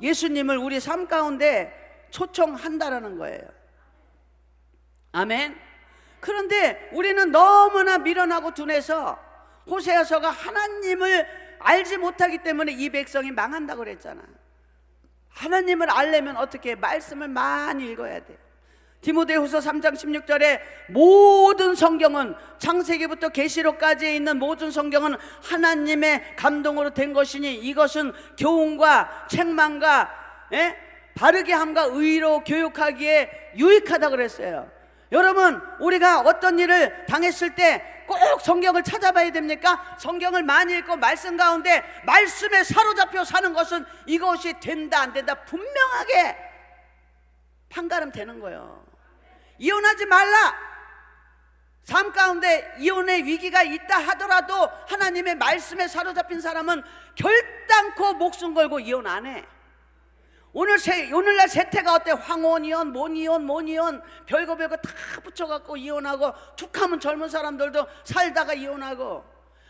예수님을 우리 삶 가운데 초청한다라는 거예요. 아멘. 그런데 우리는 너무나 미련하고 둔해서 호세아서가 하나님을 알지 못하기 때문에 이 백성이 망한다고 그랬잖아. 하나님을 알려면 어떻게? 말씀을 많이 읽어야 돼. 디모데후서 3장 16절에 모든 성경은, 창세기부터 계시록까지 있는 모든 성경은 하나님의 감동으로 된 것이니 이것은 교훈과 책망과 바르게 함과 의로 교육하기에 유익하다 그랬어요. 여러분 우리가 어떤 일을 당했을 때 꼭 성경을 찾아봐야 됩니까? 성경을 많이 읽고 말씀 가운데 말씀에 사로잡혀 사는 것은 이것이 된다 안 된다 분명하게 판가름 되는 거예요. 이혼하지 말라. 삶 가운데 이혼의 위기가 있다 하더라도 하나님의 말씀에 사로잡힌 사람은 결단코 목숨 걸고 이혼 안 해. 오늘날 세태가 어때? 황혼 이혼, 몬 이혼, 별거 다 붙여갖고 이혼하고, 툭하면 젊은 사람들도 살다가 이혼하고.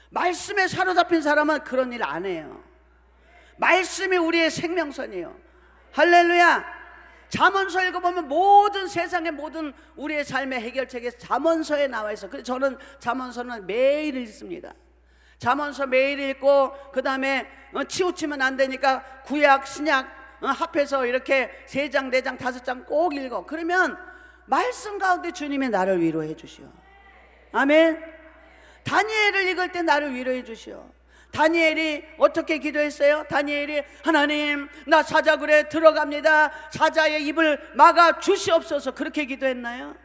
말씀에 사로잡힌 사람은 그런 일 안 해요. 말씀이 우리의 생명선이에요. 할렐루야. 잠언서 읽어보면 모든 세상의 모든 우리의 삶의 해결책이 잠언서에 나와 있어. 그래서 저는 잠언서는 매일 읽습니다. 잠언서 매일 읽고, 그 다음에 치우치면 안 되니까 구약 신약 합해서 이렇게 3장 4장 5장 꼭 읽어. 그러면 말씀 가운데 주님이 나를 위로해 주시오. 아멘. 다니엘을 읽을 때 나를 위로해 주시오. 다니엘이 어떻게 기도했어요? 다니엘이 하나님 나 사자굴에 들어갑니다. 사자의 입을 막아 주시옵소서. 그렇게 기도했나요?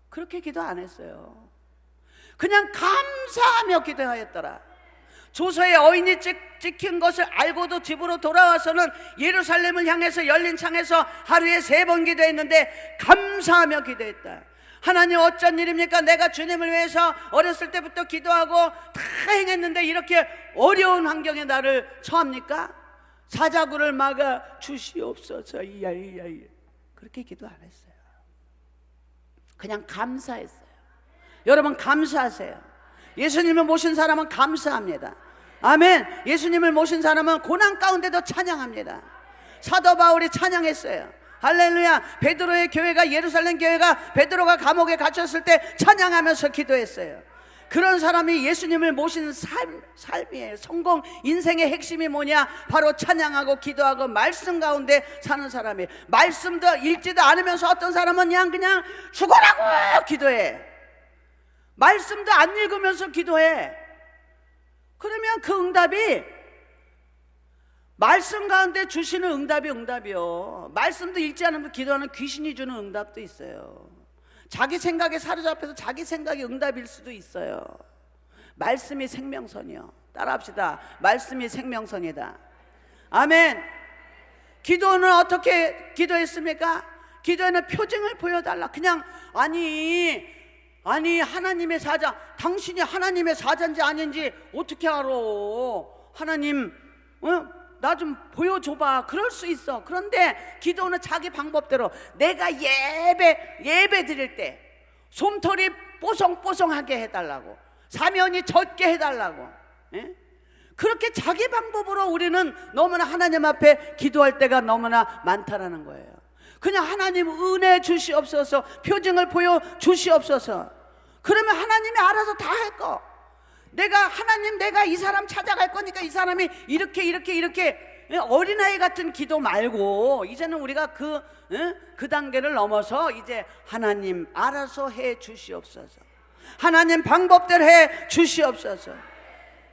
그렇게 기도 안 했어요. 그냥 감사하며 기도하였더라. 조서의 어인이 찍힌 것을 알고도 집으로 돌아와서는 예루살렘을 향해서 열린 창에서 하루에 3번 기도했는데 감사하며 기도했다. 하나님 어쩐 일입니까? 내가 주님을 위해서 어렸을 때부터 기도하고 다 행했는데 이렇게 어려운 환경에 나를 처합니까? 사자굴을 막아 주시옵소서. 그렇게 기도 안 했어요. 그냥 감사했어요. 여러분 감사하세요. 예수님을 모신 사람은 감사합니다. 아멘. 예수님을 모신 사람은 고난 가운데도 찬양합니다. 사도 바울이 찬양했어요. 할렐루야. 베드로의 교회가, 예루살렘 교회가 베드로가 감옥에 갇혔을 때 찬양하면서 기도했어요. 그런 사람이 예수님을 모시는 삶이에요. 성공 인생의 핵심이 뭐냐? 바로 찬양하고 기도하고 말씀 가운데 사는 사람이에요. 말씀도 읽지도 않으면서 어떤 사람은 그냥 죽어라고 기도해. 말씀도 안 읽으면서 기도해. 그러면 그 응답이 말씀 가운데 주시는 응답이요. 말씀도 읽지 않으면 기도하는 귀신이 주는 응답도 있어요. 자기 생각에 사로잡혀서 자기 생각이 응답일 수도 있어요. 말씀이 생명선이요. 따라합시다. 말씀이 생명선이다. 아멘. 기도는 어떻게 기도했습니까? 기도에는 표징을 보여달라. 그냥 아니 하나님의 사자, 당신이 하나님의 사자인지 아닌지 어떻게 알아? 하나님 나 좀 보여줘봐. 그럴 수 있어. 그런데 기도는 자기 방법대로, 내가 예배 드릴 때 솜털이 뽀송뽀송하게 해달라고, 사면이 젖게 해달라고, 그렇게 자기 방법으로 우리는 너무나 하나님 앞에 기도할 때가 너무나 많다라는 거예요. 그냥 하나님 은혜 주시옵소서, 표징을 보여주시옵소서. 그러면 하나님이 알아서 다 할 거. 내가 이 사람 찾아갈 거니까 이 사람이 이렇게 어린아이 같은 기도 말고, 이제는 우리가 그 단계를 넘어서 이제 하나님 알아서 해 주시옵소서, 하나님 방법대로 해 주시옵소서.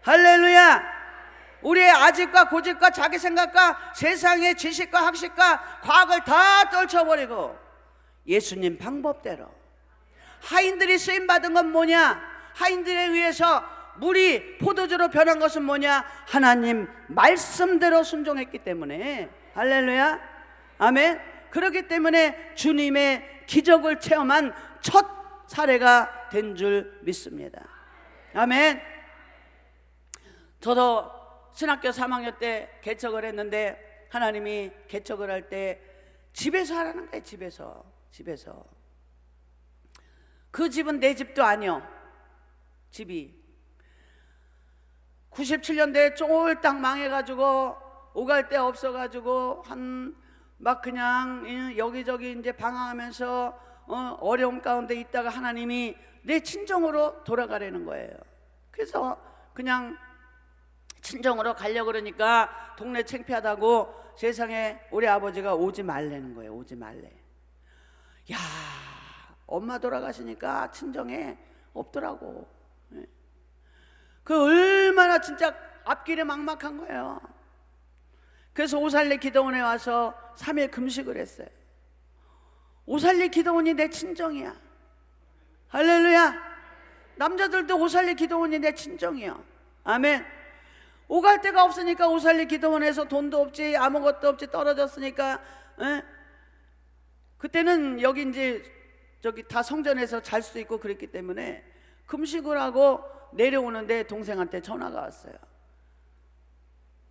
할렐루야. 우리의 아집과 고집과 자기 생각과 세상의 지식과 학식과 과학을 다 떨쳐버리고 예수님 방법대로. 하인들이 쓰임받은 건 뭐냐? 하인들에 의해서 물이 포도주로 변한 것은 뭐냐? 하나님 말씀대로 순종했기 때문에. 할렐루야. 아멘. 그렇기 때문에 주님의 기적을 체험한 첫 사례가 된 줄 믿습니다. 아멘. 저도 신학교 3학년 때 개척을 했는데, 하나님이 개척을 할 때 집에서 하라는 거예요. 집에서. 그 집은 내 집도 아니요. 집이 97년대에 쫄딱 망해가지고 오갈 데 없어가지고 막 그냥 여기저기 이제 방황하면서 어려움 가운데 있다가 하나님이 내 친정으로 돌아가려는 거예요. 그래서 그냥 친정으로 가려고 그러니까 동네 창피하다고 세상에 우리 아버지가 오지 말라는 거예요. 오지 말래. 야, 엄마 돌아가시니까 친정에 없더라고. 그 얼마나 진짜 앞길이 막막한 거예요. 그래서 오살리 기도원에 와서 3일 금식을 했어요. 오살리 기도원이 내 친정이야. 할렐루야. 남자들도 오살리 기도원이 내 친정이야. 아멘. 오갈 데가 없으니까 오살리 기도원에서 돈도 없지 아무것도 없지 떨어졌으니까, 그때는 여기 이제 저기 다 성전에서 잘 수 있고 그랬기 때문에 금식을 하고 내려오는데 동생한테 전화가 왔어요.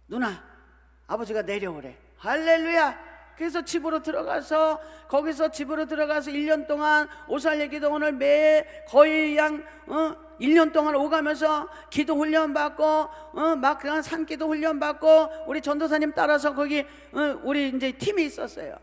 누나, 아버지가 내려오래. 할렐루야. 그래서 집으로 들어가서, 거기서 집으로 들어가서 1년 동안 오살리 기도원을 거의 1년 동안 오가면서 기도 훈련 받고, 막 그냥 산기도 훈련 받고, 우리 전도사님 따라서 거기 우리 이제 팀이 있었어요.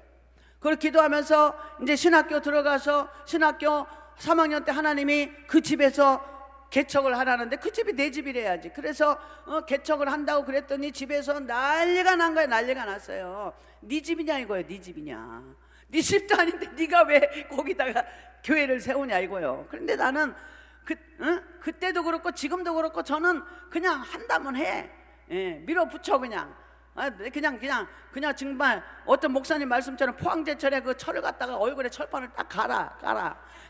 그걸 기도하면서 이제 신학교 들어가서 신학교 3학년 때 하나님이 그 집에서 개척을 하라는데, 그 집이 내 집이래야지. 그래서 개척을 한다고 그랬더니 집에서 난리가 난 거예요. 난리가 났어요. 네 집이냐 이거예요. 네 집이냐. 네 집도 아닌데 네가 왜 거기다가 교회를 세우냐 이거예요. 그런데 나는 그때도 그렇고 지금도 그렇고 저는 그냥 한다면 해. 밀어붙여 그냥. 그냥 정말 어떤 목사님 말씀처럼 포항제철에 그 철을 갖다가 얼굴에 철판을 딱 깔아.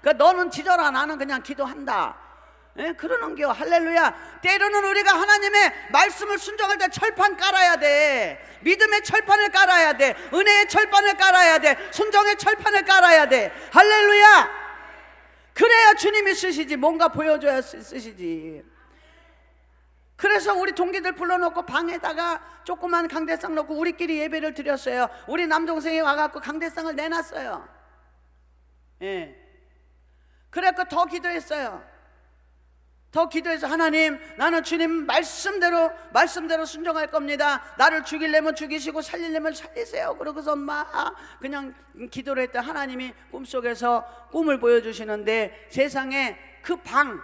그러니까 너는 지져라, 나는 그냥 기도한다. 그러는 겨. 할렐루야. 때로는 우리가 하나님의 말씀을 순종할 때 철판 깔아야 돼. 믿음의 철판을 깔아야 돼. 은혜의 철판을 깔아야 돼. 순종의 철판을 깔아야 돼. 할렐루야. 그래야 주님이 쓰시지. 뭔가 보여줘야 쓰시지. 그래서 우리 동기들 불러놓고 방에다가 조그만 강대상 놓고 우리끼리 예배를 드렸어요. 우리 남동생이 와갖고 강대상을 내놨어요. 그래서 더 기도했어요. 더 기도해서, 하나님, 나는 주님 말씀대로 순종할 겁니다. 나를 죽이려면 죽이시고 살리려면 살리세요. 그러고서 막 그냥 기도를 했다. 하나님이 꿈속에서 꿈을 보여주시는데, 세상에 그 방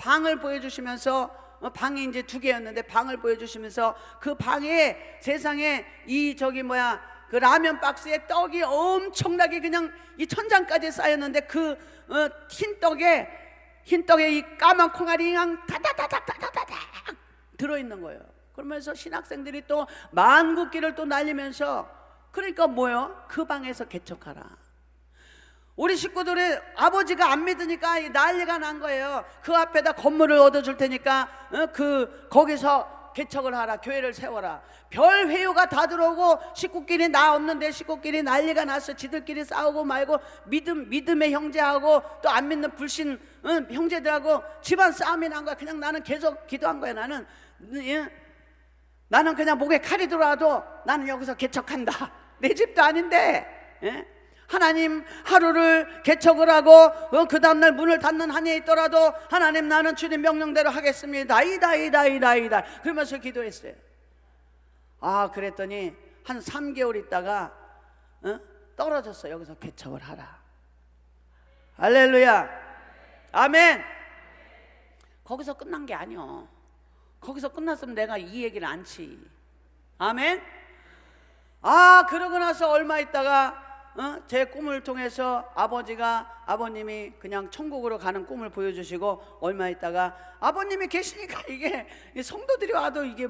방을 보여주시면서 방이 이제 2개였는데 방을 보여주시면서 그 방에 세상에 그 라면 박스에 떡이 엄청나게 그냥 이 천장까지 쌓였는데 그 흰 떡에 이 까만 콩알이 그냥 다다다닥다다닥 들어있는 거예요. 그러면서 신학생들이 또 만국기를 또 날리면서, 그러니까 뭐요? 그 방에서 개척하라. 우리 식구들이 아버지가 안 믿으니까 난리가 난 거예요. 그 앞에다 건물을 얻어줄 테니까 거기서 개척을 하라, 교회를 세워라. 별 회유가 다 들어오고 식구끼리 나 없는데 식구끼리 난리가 났어. 지들끼리 싸우고 말고 믿음의 형제하고 또 안 믿는 불신 형제들하고 집안 싸움이 난 거야. 그냥 나는 계속 기도한 거야. 나는 그냥 목에 칼이 들어와도 나는 여기서 개척한다. 내 집도 아닌데, 예? 하나님 하루를 개척을 하고 그 다음날 문을 닫는 한이 있더라도 하나님 나는 주님 명령대로 하겠습니다. 이다 그러면서 기도했어요. 그랬더니 한 3개월 있다가 떨어졌어. 여기서 개척을 하라. 할렐루야, 아멘. 거기서 끝난 게 아니요. 거기서 끝났으면 내가 이 얘기를 안 치. 아멘. 그러고 나서 얼마 있다가 제 꿈을 통해서 아버님이 그냥 천국으로 가는 꿈을 보여주시고, 얼마 있다가 아버님이 계시니까 이게 성도들이 와도 이게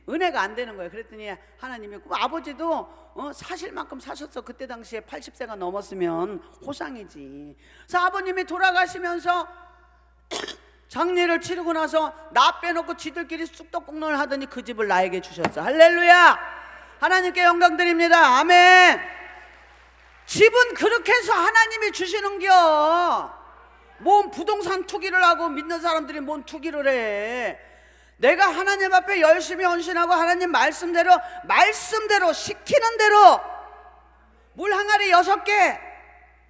은혜가 안 되는 거예요. 그랬더니 하나님이, 아버지도 사실 만큼 사셨어. 그때 당시에 80세가 넘었으면 호상이지. 그래서 아버님이 돌아가시면서 장례를 치르고 나서 나 빼놓고 지들끼리 쑥떡공론을 하더니 그 집을 나에게 주셨어. 할렐루야, 하나님께 영광 드립니다. 아멘. 집은 그렇게 해서 하나님이 주시는겨. 뭔 부동산 투기를 하고 믿는 사람들이 뭔 투기를 해. 내가 하나님 앞에 열심히 헌신하고 하나님 말씀대로 시키는 대로 물 항아리 6개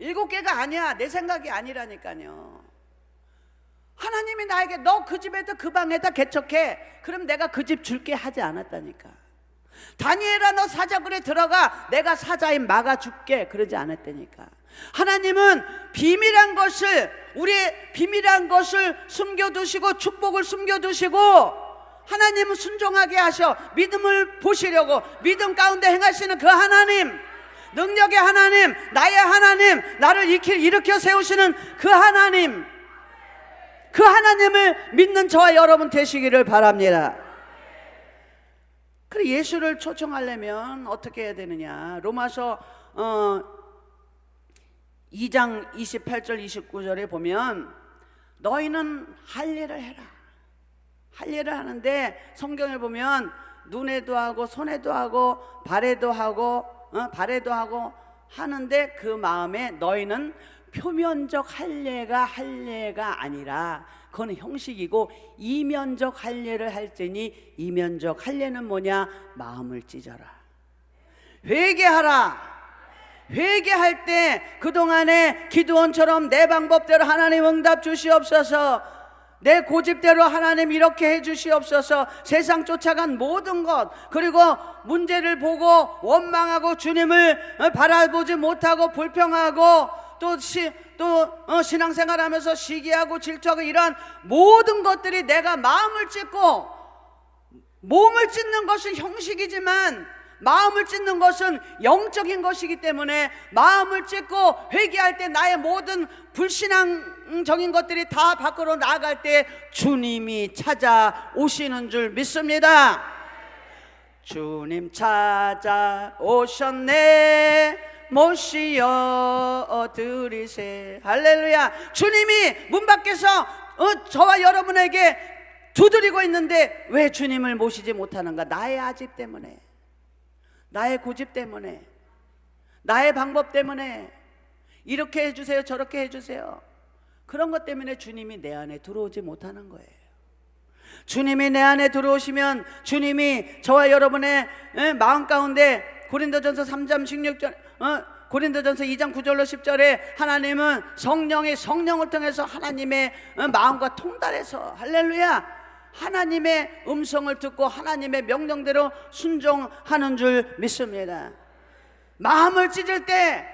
7개가 아니야. 내 생각이 아니라니까요. 하나님이 나에게 너 그 집에다 그 방에다 개척해. 그럼 내가 그 집 줄게 하지 않았다니까. 다니엘아 너 사자굴에 들어가, 내가 사자인 막아줄게, 그러지 않았다니까. 하나님은 우리의 비밀한 것을 숨겨두시고 축복을 숨겨두시고, 하나님은 순종하게 하셔. 믿음을 보시려고 믿음 가운데 행하시는 그 하나님, 능력의 하나님, 나의 하나님, 나를 일으켜 세우시는 그 하나님, 그 하나님을 믿는 저와 여러분 되시기를 바랍니다. 그래, 예수를 초청하려면 어떻게 해야 되느냐? 로마서 2장 28절 29절에 보면 너희는 할례를 해라. 할례를 하는데 성경을 보면 눈에도 하고 손에도 하고 발에도 하고 하는데 그 마음에 너희는 표면적 할례가 아니라 그거는 형식이고 이면적 할례를 할지니, 이면적 할례는 뭐냐? 마음을 찢어라. 회개하라. 회개할 때 그동안에 기드온처럼 내 방법대로 하나님 응답 주시옵소서, 내 고집대로 하나님 이렇게 해 주시옵소서, 세상 쫓아간 모든 것, 그리고 문제를 보고 원망하고 주님을 바라보지 못하고 불평하고 또 신앙생활하면서 시기하고 질투하고 이러한 모든 것들이 내가 마음을 찢고, 몸을 찢는 것은 형식이지만 마음을 찢는 것은 영적인 것이기 때문에 마음을 찢고 회개할 때 나의 모든 불신앙적인 것들이 다 밖으로 나아갈 때 주님이 찾아오시는 줄 믿습니다. 주님 찾아오셨네, 모시어 드리세. 할렐루야. 주님이 문 밖에서 저와 여러분에게 두드리고 있는데 왜 주님을 모시지 못하는가? 나의 아집 때문에, 나의 고집 때문에, 나의 방법 때문에, 이렇게 해주세요 저렇게 해주세요, 그런 것 때문에 주님이 내 안에 들어오지 못하는 거예요. 주님이 내 안에 들어오시면 주님이 저와 여러분의 마음 가운데, 고린도전서 3장 16절 고린도전서 2장 9절로 10절에 하나님은 성령을 통해서 하나님의 마음과 통달해서, 할렐루야, 하나님의 음성을 듣고 하나님의 명령대로 순종하는 줄 믿습니다. 마음을 찢을 때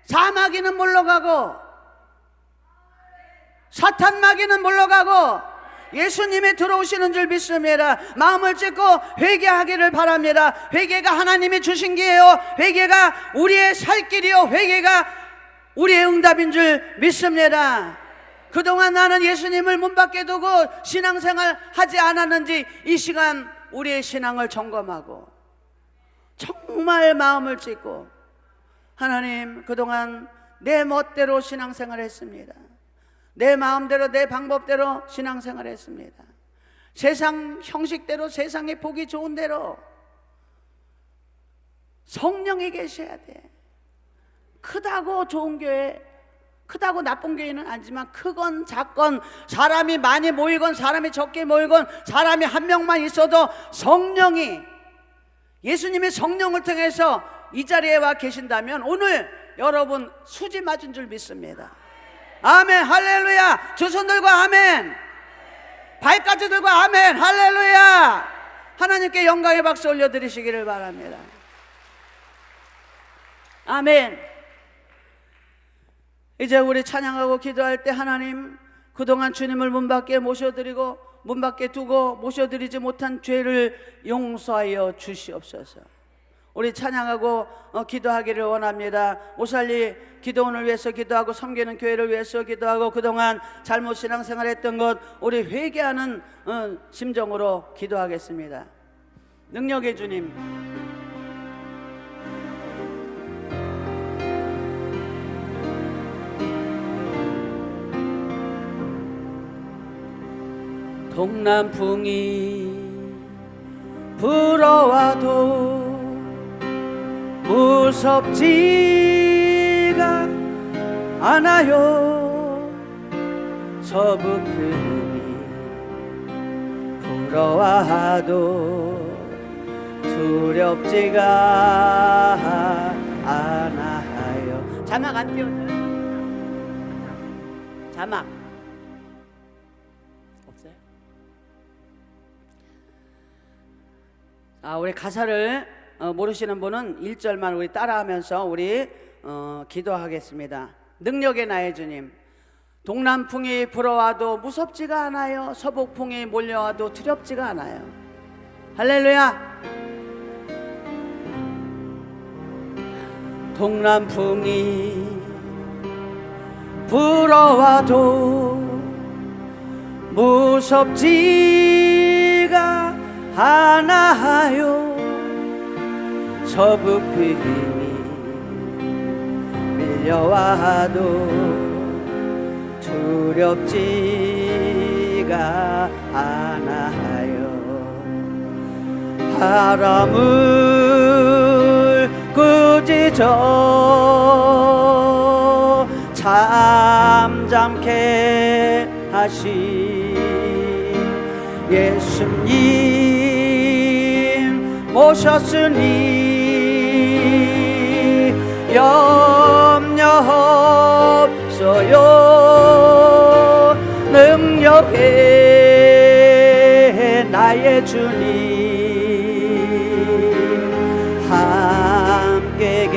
사마귀는 물러가고 사탄 마귀는 물러가고 예수님이 들어오시는 줄 믿습니다. 마음을 찢고 회개하기를 바랍니다. 회개가 하나님이 주신 기예요. 회개가 우리의 살 길이요, 회개가 우리의 응답인 줄 믿습니다. 그동안 나는 예수님을 문 밖에 두고 신앙생활 하지 않았는지 이 시간 우리의 신앙을 점검하고 정말 마음을 찢고, 하나님, 그동안 내 멋대로 신앙생활 했습니다. 내 마음대로 내 방법대로 신앙생활 했습니다. 세상 형식대로, 세상에 보기 좋은 대로. 성령이 계셔야 돼. 크다고 좋은 교회, 크다고 나쁜 교회는 아니지만 크건 작건, 사람이 많이 모이건 사람이 적게 모이건 사람이 한 명만 있어도 성령이, 예수님이 성령을 통해서 이 자리에 와 계신다면 오늘 여러분 수지 맞은 줄 믿습니다. 아멘, 할렐루야. 두 손 들고 아멘, 발까지 들고 아멘, 할렐루야. 하나님께 영광의 박수 올려드리시기를 바랍니다. 아멘. 이제 우리 찬양하고 기도할 때, 하나님, 그동안 주님을 문 밖에 모셔드리고 문 밖에 두고 모셔드리지 못한 죄를 용서하여 주시옵소서. 우리 찬양하고 기도하기를 원합니다. 오살리 기도원을 위해서 기도하고 섬기는 교회를 위해서 기도하고 그동안 잘못 신앙생활했던 것 우리 회개하는 심정으로 기도하겠습니다. 능력의 주님, 동남풍이 불어와도 무섭지가 않아요. 서북풍이 불어와도 두렵지가 않아요. 자막 안 띄워줘요? 자막 없어요? 우리 가사를 모르시는 분은 1절만 우리 따라하면서 우리 기도하겠습니다. 능력의 나의 주님, 동남풍이 불어와도 무섭지가 않아요. 서북풍이 몰려와도 두렵지가 않아요. 할렐루야. 동남풍이 불어와도 무섭지가 않아요. 서북풍이 밀려와도 두렵지가 않아요. 바람을 꾸짖어 잠잠케 하신 예수님 모셨으니 염려 없어요. 능력의 나의 주님 함께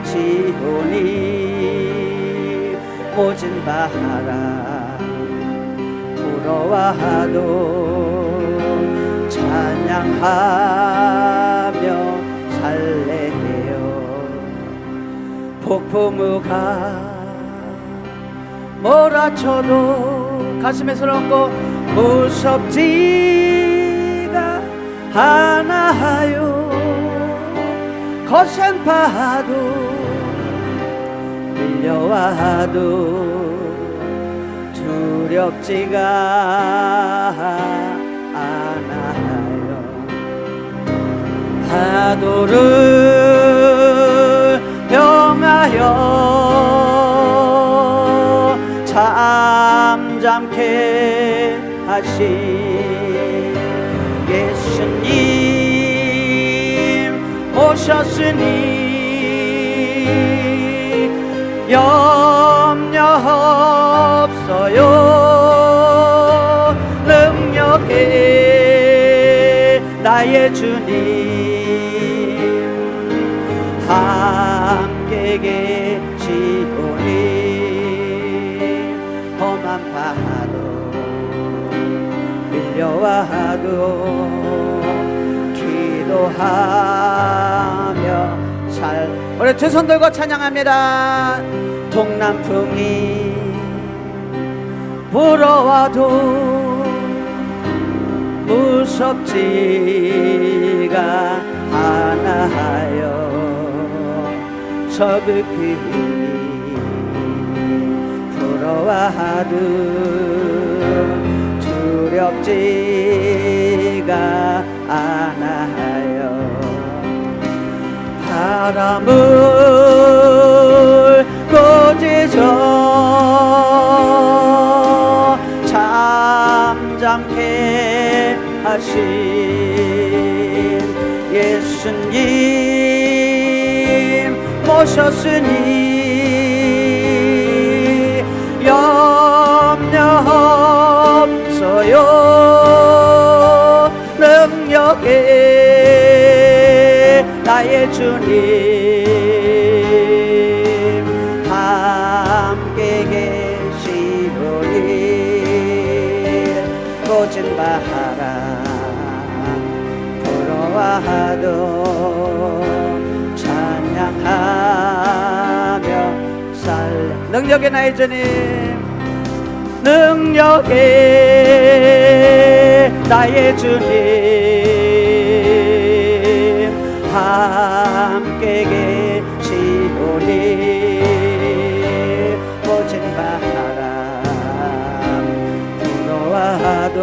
계시오니 모진 바람 불어와도 찬양하며 살래요. 폭풍우가 몰아쳐도 가슴에 손을 얹고 무섭지가 않아요. 거센 파도 밀려와도 두렵지가 않아요. 파도를 명하여 잠잠케 하신 예수님 오셨으니 염려 없어요. 능력의 나의 주님 함께 계시오니 험한 강한 파도 밀려와도 기도하며 우리 두 손 들고 찬양합니다. 동남풍이 불어와도 무섭지가 않아요. 서글픔이 불어와도 두렵지가 않아요. 바람을 꾸짖어 잠잠케 하신 예수님 모셨으니 염려 없어요. 능력에 나의 주님 함께 계시오니 꽂은 바람 불어와도 찬양하며 살래. 능력의 나의 주님 능력의 나의 주님 함께 계시오니 꽂은 바람 불어와도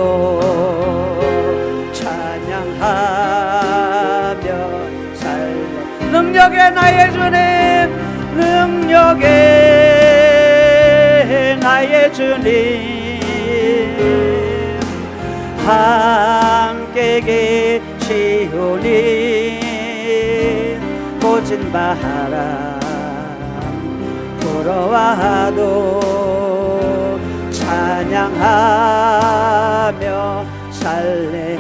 찬양하며 살래. 능력의 나의 주님 능력의 나의 주님 함께 계시오니 꽂은 바람 불어와도 찬양하며 살래.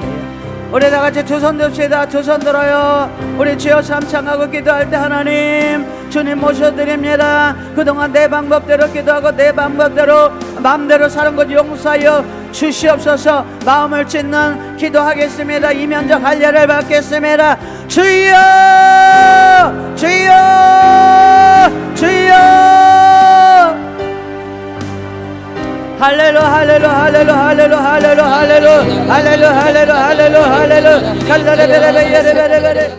우리 다같이 두 손 듭시다. 두 손 들어요. 우리 주여 삼창하고 기도할 때 하나님 주님 모셔드립니다. 그동안 내 방법대로 기도하고 내 방법대로 마음대로 사는 것 용서하여 주시옵소서. 마음을 찢는 기도하겠습니다. 이면적 할례를 받겠습니다. 주여 주여 주여 할렐루 할렐루 할렐루 할렐루 할렐루 할렐루 할렐루 할렐루 할렐루 할렐루 할렐루